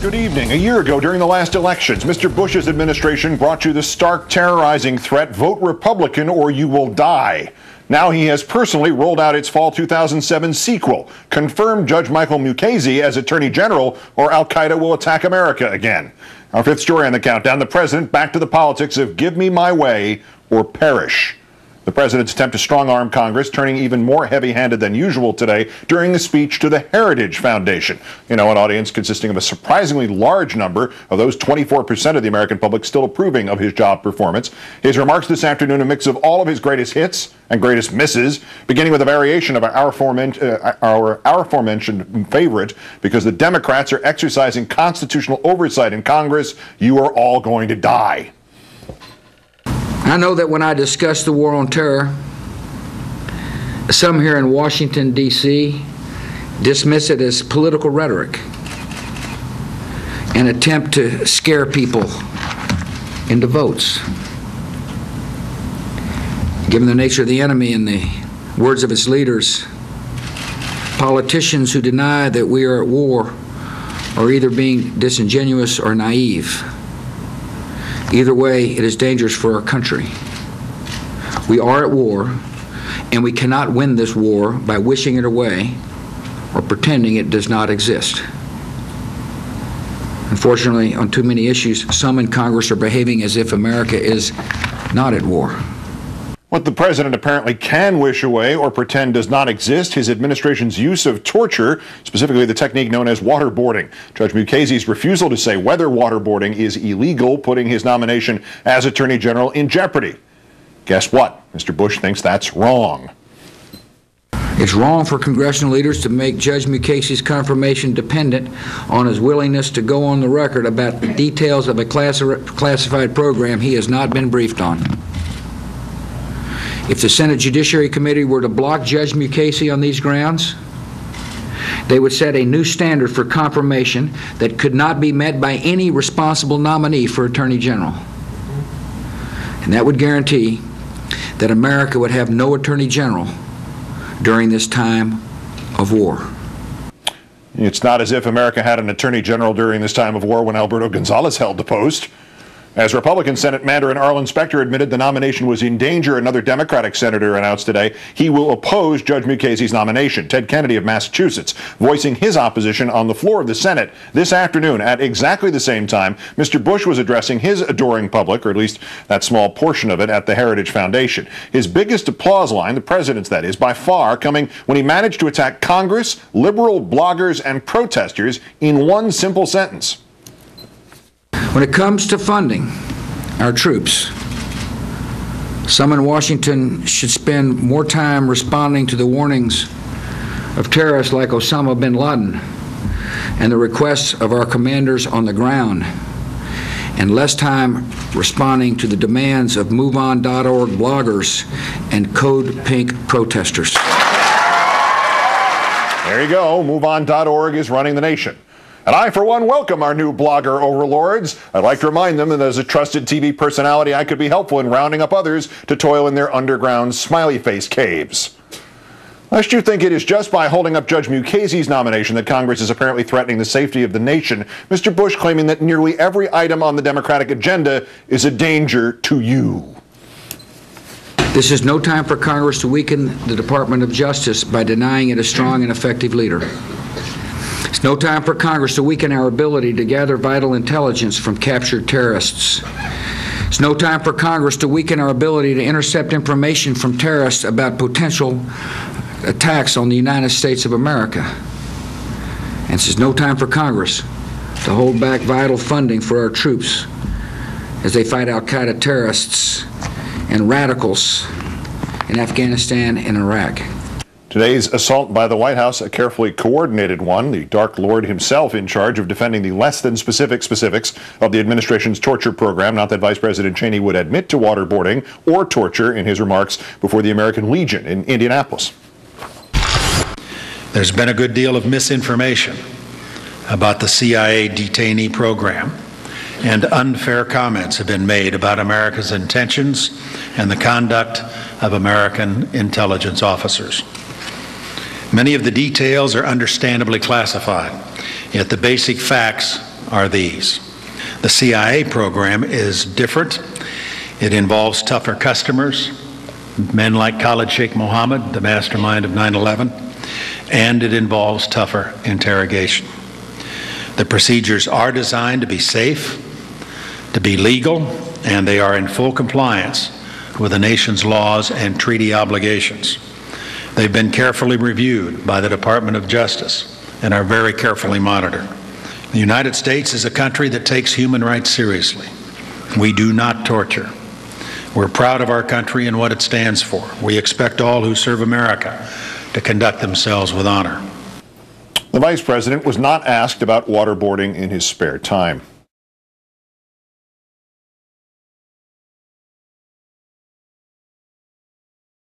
Good evening. A year ago, during the last elections, Mr. Bush's administration brought you the stark, terrorizing threat, vote Republican or you will die. Now he has personally rolled out its fall 2007 sequel, confirmed Judge Michael Mukasey as Attorney General or Al-Qaeda will attack America again. Our fifth story on the countdown, the president back to the politics of give me my way or perish. The president's attempt to strong-arm Congress turning even more heavy-handed than usual today during a speech to the Heritage Foundation. You know, an audience consisting of a surprisingly large number of those 24% of the American public still approving of his job performance. His remarks this afternoon, a mix of all of his greatest hits and greatest misses, beginning with a variation of our aforementioned favorite, because the Democrats are exercising constitutional oversight in Congress, you are all going to die. I know that when I discuss the war on terror, some here in Washington, D.C. dismiss it as political rhetoric, an attempt to scare people into votes. Given the nature of the enemy and the words of its leaders, politicians who deny that we are at war are either being disingenuous or naive. Either way, it is dangerous for our country. We are at war, and we cannot win this war by wishing it away or pretending it does not exist. Unfortunately, on too many issues, some in Congress are behaving as if America is not at war. What the president apparently can wish away or pretend does not exist, his administration's use of torture, specifically the technique known as waterboarding. Judge Mukasey's refusal to say whether waterboarding is illegal, putting his nomination as Attorney General in jeopardy. Guess what? Mr. Bush thinks that's wrong. It's wrong for congressional leaders to make Judge Mukasey's confirmation dependent on his willingness to go on the record about the details of a classified program he has not been briefed on. If the Senate Judiciary Committee were to block Judge Mukasey on these grounds, they would set a new standard for confirmation that could not be met by any responsible nominee for Attorney General. And that would guarantee that America would have no Attorney General during this time of war. It's not as if America had an Attorney General during this time of war when Alberto Gonzales held the post. As Republican Senate Mandarin Arlen Specter admitted the nomination was in danger, another Democratic senator announced today he will oppose Judge Mukasey's nomination. Ted Kennedy of Massachusetts voicing his opposition on the floor of the Senate this afternoon at exactly the same time Mr. Bush was addressing his adoring public, or at least that small portion of it, at the Heritage Foundation. His biggest applause line, the president's that is, by far coming when he managed to attack Congress, liberal bloggers, and protesters in one simple sentence. When it comes to funding our troops, some in Washington should spend more time responding to the warnings of terrorists like Osama bin Laden and the requests of our commanders on the ground, and less time responding to the demands of MoveOn.org bloggers and Code Pink protesters. There you go. MoveOn.org is running the nation. And I, for one, welcome our new blogger overlords. I'd like to remind them that as a trusted TV personality, I could be helpful in rounding up others to toil in their underground smiley face caves. Lest you think it is just by holding up Judge Mukasey's nomination that Congress is apparently threatening the safety of the nation, Mr. Bush claiming that nearly every item on the Democratic agenda is a danger to you. This is no time for Congress to weaken the Department of Justice by denying it a strong and effective leader. It's no time for Congress to weaken our ability to gather vital intelligence from captured terrorists. It's no time for Congress to weaken our ability to intercept information from terrorists about potential attacks on the United States of America. And this is no time for Congress to hold back vital funding for our troops as they fight Al-Qaeda terrorists and radicals in Afghanistan and Iraq. Today's assault by the White House, a carefully coordinated one, the Dark Lord himself in charge of defending the less than specific specifics of the administration's torture program. Not that Vice President Cheney would admit to waterboarding or torture in his remarks before the American Legion in Indianapolis. There's been a good deal of misinformation about the CIA detainee program, and unfair comments have been made about America's intentions and the conduct of American intelligence officers. Many of the details are understandably classified, yet the basic facts are these. The CIA program is different. It involves tougher customers, men like Khalid Sheikh Mohammed, the mastermind of 9/11, and it involves tougher interrogation. The procedures are designed to be safe, to be legal, and they are in full compliance with the nation's laws and treaty obligations. They've been carefully reviewed by the Department of Justice and are very carefully monitored. The United States is a country that takes human rights seriously. We do not torture. We're proud of our country and what it stands for. We expect all who serve America to conduct themselves with honor. The Vice President was not asked about waterboarding in his spare time.